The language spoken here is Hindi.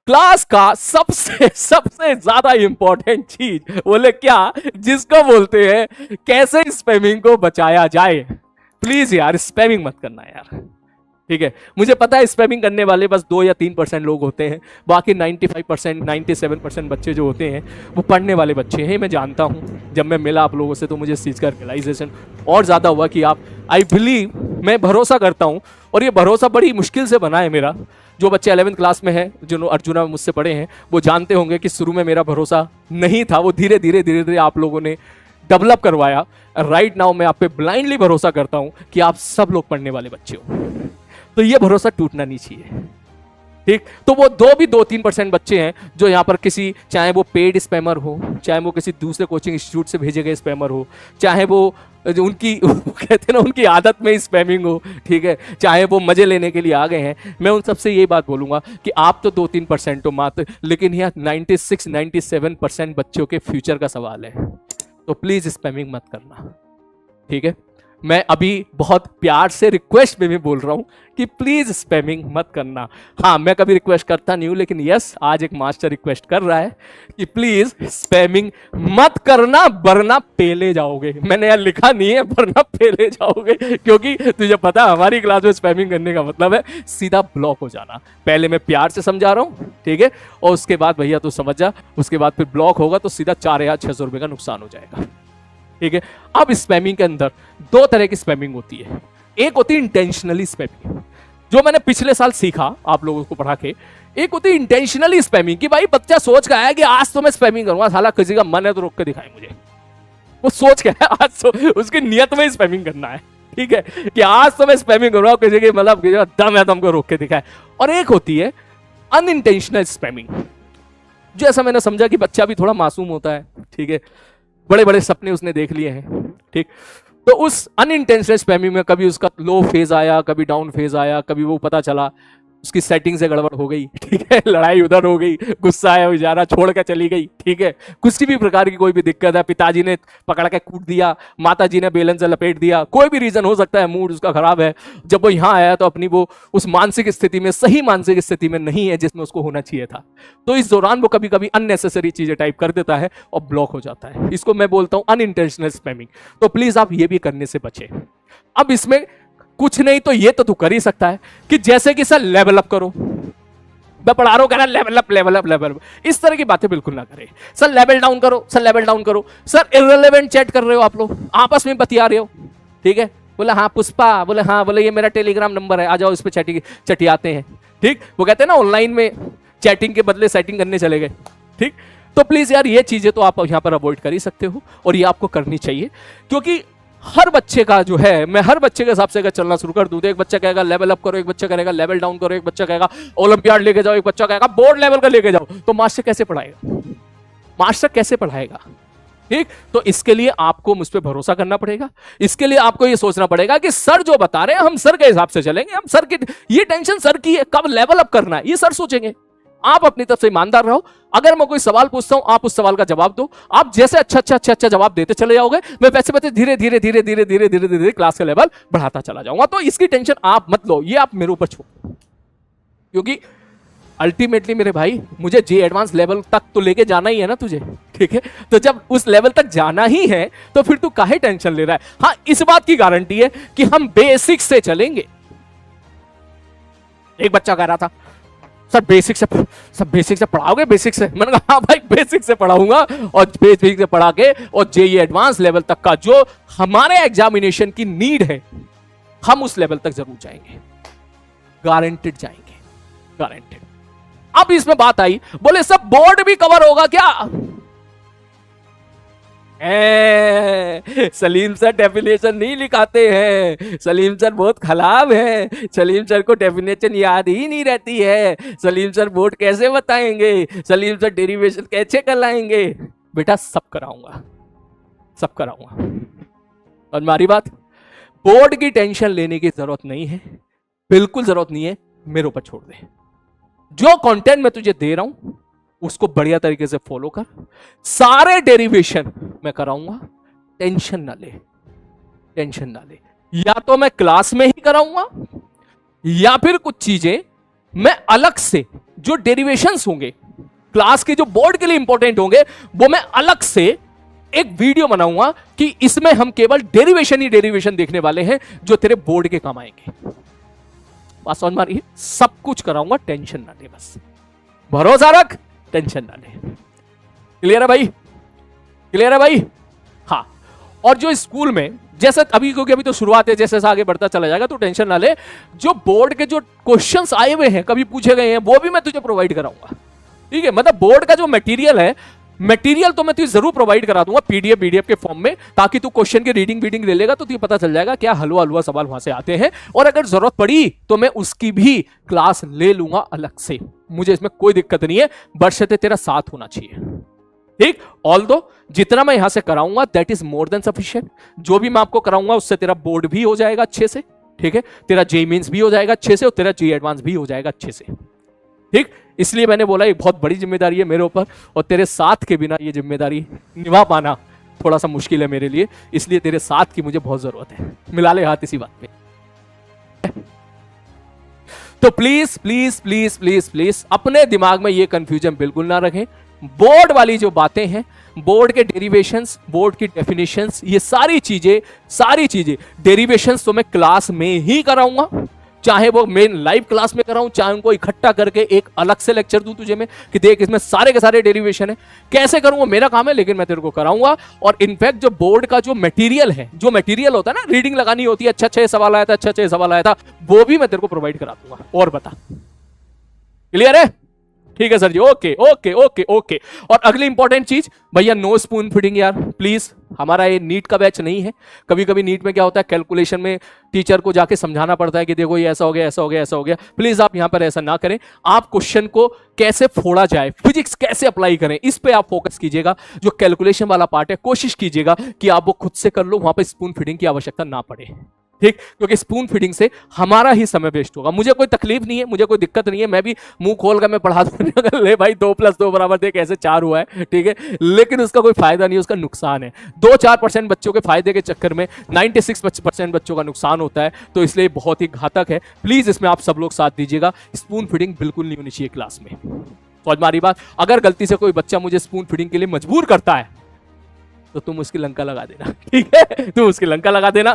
क्लास का सबसे सबसे ज्यादा इंपॉर्टेंट चीज बोले क्या, जिसको बोलते हैं कैसे स्पैमिंग को बचाया जाए। प्लीज यार स्पैमिंग मत करना यार, ठीक है। मुझे पता है स्पैमिंग करने वाले बस 2 या 3% लोग होते हैं, बाकी 95% 97% बच्चे जो होते हैं वो पढ़ने वाले बच्चे हैं। मैं जानता हूँ, जब मैं मिला आप लोगों से तो मुझे इस चीज़ का रियलाइजेशन और ज़्यादा हुआ कि आप, आई बिलीव, मैं भरोसा करता हूँ और ये भरोसा बड़ी मुश्किल से बना है मेरा। जो बच्चे 11th क्लास में हैं, जो अर्जुना मुझसे पढ़े हैं, वो जानते होंगे कि शुरू में मेरा भरोसा नहीं था, वो धीरे धीरे आप लोगों ने डेवलप करवाया। राइट नाउ मैं आप पे ब्लाइंडली भरोसा करता हूँ कि आप सब लोग पढ़ने वाले बच्चे हो, तो ये भरोसा टूटना नहीं चाहिए, ठीक। तो वो 2-3% बच्चे हैं जो यहाँ पर किसी, चाहे वो पेड स्पैमर हो, चाहे वो किसी दूसरे कोचिंग इंस्टीट्यूट से भेजे गए स्पैमर हो, चाहे वो जो उनकी कहते हैं ना उनकी आदत में स्पैमिंग हो, ठीक है, चाहे वो मजे लेने के लिए आ गए हैं, मैं उन सबसे ये बात बोलूंगा कि आप तो 2-3% हो मात्र, लेकिन यहाँ 96-97% बच्चों के फ्यूचर का सवाल है। तो प्लीज स्पैमिंग मत करना, ठीक है। मैं अभी बहुत प्यार से रिक्वेस्ट में भी बोल रहा हूं कि प्लीज स्पैमिंग मत करना। हाँ, मैं कभी रिक्वेस्ट करता नहीं हूं, लेकिन यस, आज एक मास्टर रिक्वेस्ट कर रहा है कि प्लीज स्पैमिंग मत करना वरना पेले जाओगे। मैंने यार लिखा नहीं है वरना पेले जाओगे, क्योंकि तुझे पता है हमारी क्लास में स्पैमिंग करने का मतलब है सीधा ब्लॉक हो जाना। पहले मैं प्यार से समझा रहा हूं, ठीक है, और उसके बाद भैया तू समझ जा, उसके बाद फिर ब्लॉक होगा तो सीधा 4,600 रुपए का नुकसान हो जाएगा, ठीक है। अब स्पैमिंग के अंदर 2 तरह की स्पैमिंग होती है। एक होती है इंटेंशनली स्पैमिंग, जो मैंने पिछले साल सीखा आप लोगों को पढ़ा के। एक होती है इंटेंशनली स्पैमिंग कि भाई बच्चा सोच के आया कि आज तो मैं स्पैमिंग करूंगा, साला किसी का मन है तो रोक के दिखाए मुझे। वो सोच के आया आज तो उसकी नियत में स्पैमिंग करना है, ठीक है, कि आज तो मैं स्पैमिंग करूंगा, किसी की मतलब दम है तो हमको रोक के दिखाए। और एक होती है अनइंटेंशनल स्पैमिंग, जो ऐसा मैंने समझा कि बच्चा भी थोड़ा मासूम होता है, ठीक है, बड़े बड़े सपने उसने देख लिए हैं, ठीक। तो उस अनइंटेंशनल स्पैमिंग में कभी उसका लो फेज आया, कभी डाउन फेज आया, कभी वो पता चला उसकी सेटिंग से गड़बड़ हो गई, ठीक है, लड़ाई उधर हो गई, गुस्सा आया, बेचारा छोड़ कर चली गई, ठीक है, किसी भी प्रकार की कोई भी दिक्कत है, पिताजी ने पकड़ के कूट दिया, माताजी ने बेलन से लपेट दिया, कोई भी रीजन हो सकता है, मूड उसका खराब है। जब वो यहाँ आया तो अपनी वो उस मानसिक स्थिति में, सही मानसिक स्थिति में नहीं है जिसमें उसको होना चाहिए था। तो इस दौरान वो कभी कभी अननेसेसरी चीजें टाइप कर देता है और ब्लॉक हो जाता है। इसको मैं बोलता हूं अनइंटेंशनल स्पैमिंग। तो प्लीज आप ये भी करने से बचे। अब इसमें कुछ नहीं तो ये तो तू कर ही सकता है कि जैसे कि सर लेवल अप करो, मैं पढ़ा रहा हूं, कह रहा level up level up level up, इस तरह की बातें बिल्कुल ना करें। सर लेवल डाउन करो, सर लेवल डाउन करो, सर इररिलेवेंट चैट कर रहे हो आप लोग, आपस में बतिया रहे हो, ठीक है, बोले हाँ पुष्पा, बोले हाँ, बोले ये मेरा टेलीग्राम नंबर है, आ जाओ इस पे चटियाते हैं, ठीक। वो कहते हैं ना ऑनलाइन में चैटिंग के बदले सेटिंग करने चले गए, ठीक। तो प्लीज यार ये चीजें तो आप यहां पर अवॉइड कर ही सकते हो और ये आपको करनी चाहिए, क्योंकि हर बच्चे का जो है, मैं हर बच्चे के हिसाब से अगर चलना शुरू कर दूं तो एक बच्चा कहेगा लेवल अप करो, एक बच्चा कहेगा लेवल डाउन करो, एक बच्चा कहेगा ओलंपियाड लेके जाओ, एक बच्चा कहेगा बोर्ड लेवल का लेके जाओ, तो मास्टर कैसे पढ़ाएगा? मास्टर कैसे पढ़ाएगा? ठीक, तो इसके लिए आपको मुझ पर भरोसा करना पड़ेगा। इसके लिए आपको ये सोचना पड़ेगा कि सर जो बता रहे हैं हम सर के हिसाब से चलेंगे, हम सर की, ये टेंशन सर की है, कब लेवल अप करना है ये सर सोचेंगे। आप अपनी तरफ से ईमानदार रहो। अगर मैं कोई सवाल पूछता हूं आप उस सवाल का जवाब दो। आप जैसे अच्छा जवाब देते चले जाओगे, मैं वैसे धीरे धीरे क्लास का लेवल बढ़ाता चला जाऊंगा। तो इसकी टेंशन आप मत लो, ये आप मेरे ऊपर छोड़ो, क्योंकि अल्टीमेटली मेरे भाई मुझे जे एडवांस लेवल तक तो लेके जाना ही है ना तुझे, ठीक है। तो जब उस लेवल तक जाना ही है तो फिर तू काहे टेंशन ले रहा है। हाँ, इस बात की गारंटी है कि हम बेसिक से चलेंगे। एक बच्चा कह रहा था सर बेसिक से पढ़ाओगे? बेसिक से? मैंने कहा हाँ भाई बेसिक से पढ़ाऊंगा, और बेसिक से पढ़ा के और जेईई एडवांस लेवल तक का जो हमारे एग्जामिनेशन की नीड है हम उस लेवल तक जरूर जाएंगे, गारंटेड जाएंगे, गारंटेड। अब इसमें बात आई, बोले सब बोर्ड भी कवर होगा क्या? सलीम सर डेफिनेशन नहीं लिखाते हैं, सलीम सर बहुत खराब है, सलीम सर को डेफिनेशन याद ही नहीं रहती है, सलीम सर बोर्ड कैसे बताएंगे, सलीम सर डेरिवेशन कैसे कराएंगे? बेटा सब कराऊंगा, सब कराऊंगा। और हमारी बात, बोर्ड की टेंशन लेने की जरूरत नहीं है, बिल्कुल जरूरत नहीं है, मेरे ऊपर छोड़ दे। जो कंटेंट मैं तुझे दे रहा हूं उसको बढ़िया तरीके से फॉलो कर, सारे डेरिवेशन मैं कराऊंगा, टेंशन ना ले, टेंशन ना ले। या तो मैं क्लास में ही कराऊंगा या फिर कुछ चीजें मैं अलग से जो डेरिवेशंस होंगे क्लास के, जो बोर्ड के लिए इंपॉर्टेंट होंगे, वो मैं अलग से एक वीडियो बनाऊंगा कि इसमें हम केवल डेरिवेशन ही डेरिवेशन देखने वाले हैं जो तेरे बोर्ड के काम आएंगे। बात समझ में आ रही है? सब कुछ कराऊंगा, टेंशन ना ले, बस भरोसा रख, टेंशन ना ले। क्लियर है भाई? क्लियर है भाई? हाँ। और जो स्कूल में जैसे अभी, क्योंकि अभी तो शुरुआत है, जैसे आगे बढ़ता चला जाएगा तो टेंशन ना ले, जो बोर्ड के जो क्वेश्चंस आए हुए हैं, कभी पूछे गए हैं, वो भी मैं तुझे प्रोवाइड कराऊंगा। ठीक है? मतलब बोर्ड का जो मटेरियल है, मटेरियल तो मैं तुझे जरूर प्रोवाइड करा दूंगा पीडीएफ के फॉर्म में, ताकि तू क्वेश्चन की रीडिंग ले लेगा तो तुझे पता चल जाएगा क्या हलवा सवाल वहां से आते हैं, और अगर जरूरत पड़ी तो मैं उसकी भी क्लास ले लूंगा अलग से। मुझे इसमें कोई दिक्कत नहीं है, बशर्ते तेरा साथ होना चाहिए। ठीक? ऑल्दो जितना मैं यहां से कराऊंगा that is more than sufficient. जो भी मैं आपको कराऊंगा उससे तेरा बोर्ड भी हो जाएगा अच्छे से, ठीक है, तेरा जेईई मेंस भी हो जाएगा अच्छे से, और तेरा जेईई एडवांस भी हो जाएगा अच्छे से। ठीक? इसलिए मैंने बोला ये बहुत बड़ी जिम्मेदारी है मेरे ऊपर, और तेरे साथ के बिना ये जिम्मेदारी निभा पाना थोड़ा सा मुश्किल है मेरे लिए, इसलिए तेरे साथ की मुझे बहुत जरूरत है। मिला ले हाथ इसी बात में। तो please please please please please अपने दिमाग में ये कंफ्यूजन बिल्कुल ना रखें। बोर्ड वाली जो बातें हैं, बोर्ड के डेरिवेशंस, बोर्ड की डेफिनेशंस, ये सारी चीजें डेरिवेशंस तो मैं क्लास में ही कराऊंगा, चाहे वो मेन लाइव क्लास में कराऊं, चाहे उनको इकट्ठा करके एक अलग से लेक्चर दूं तुझे मैं कि देख इसमें सारे के सारे डेरिवेशन है। कैसे करूंगा मेरा काम है, लेकिन मैं तेरे को कराऊंगा। और इनफैक्ट जो बोर्ड का जो मटेरियल है, जो मटेरियल होता है ना, रीडिंग लगानी होती है, अच्छा सवाल आया था, वो भी मैं तेरे को प्रोवाइड करा दूंगा। और बता, क्लियर है? ठीक है सर जी, ओके ओके ओके ओके। और अगली इंपॉर्टेंट चीज भैया, नो स्पून फीडिंग यार प्लीज। हमारा ये नीट का बैच नहीं है। कभी कभी नीट में क्या होता है, कैलकुलेशन में टीचर को जाके समझाना पड़ता है कि देखो ये ऐसा हो गया, ऐसा हो गया, ऐसा हो गया। प्लीज आप यहां पर ऐसा ना करें। आप क्वेश्चन को कैसे फोड़ा जाए, फिजिक्स कैसे अप्लाई करें, इस पे आप फोकस कीजिएगा। जो कैलकुलेशन वाला पार्ट है, कोशिश कीजिएगा कि आप वो खुद से कर लो, वहां पर स्पून फीडिंग की आवश्यकता ना पड़े। ठीक? क्योंकि स्पून फीडिंग से हमारा ही समय वेस्ट होगा। मुझे कोई तकलीफ नहीं है, मुझे कोई दिक्कत नहीं है, मैं भी मुंह खोल कर मैं पढ़ा दूंगा, ले भाई 2 + 2 = देख ऐसे 4 हुआ है, ठीक है, लेकिन उसका कोई फायदा नहीं है, उसका नुकसान है। 2-4% बच्चों के फायदे के चक्कर में 96% बच्चों का नुकसान होता है, तो इसलिए बहुत ही घातक है। प्लीज इसमें आप सब लोग साथ दीजिएगा। स्पून फीडिंग बिल्कुल नहीं होनी चाहिए क्लास में। समझ में आ रही बात? अगर गलती से कोई बच्चा मुझे स्पून फीडिंग के लिए मजबूर करता है तो तुम उसकी लंका लगा देना, ठीक है, तुम उसकी लंका लगा देना।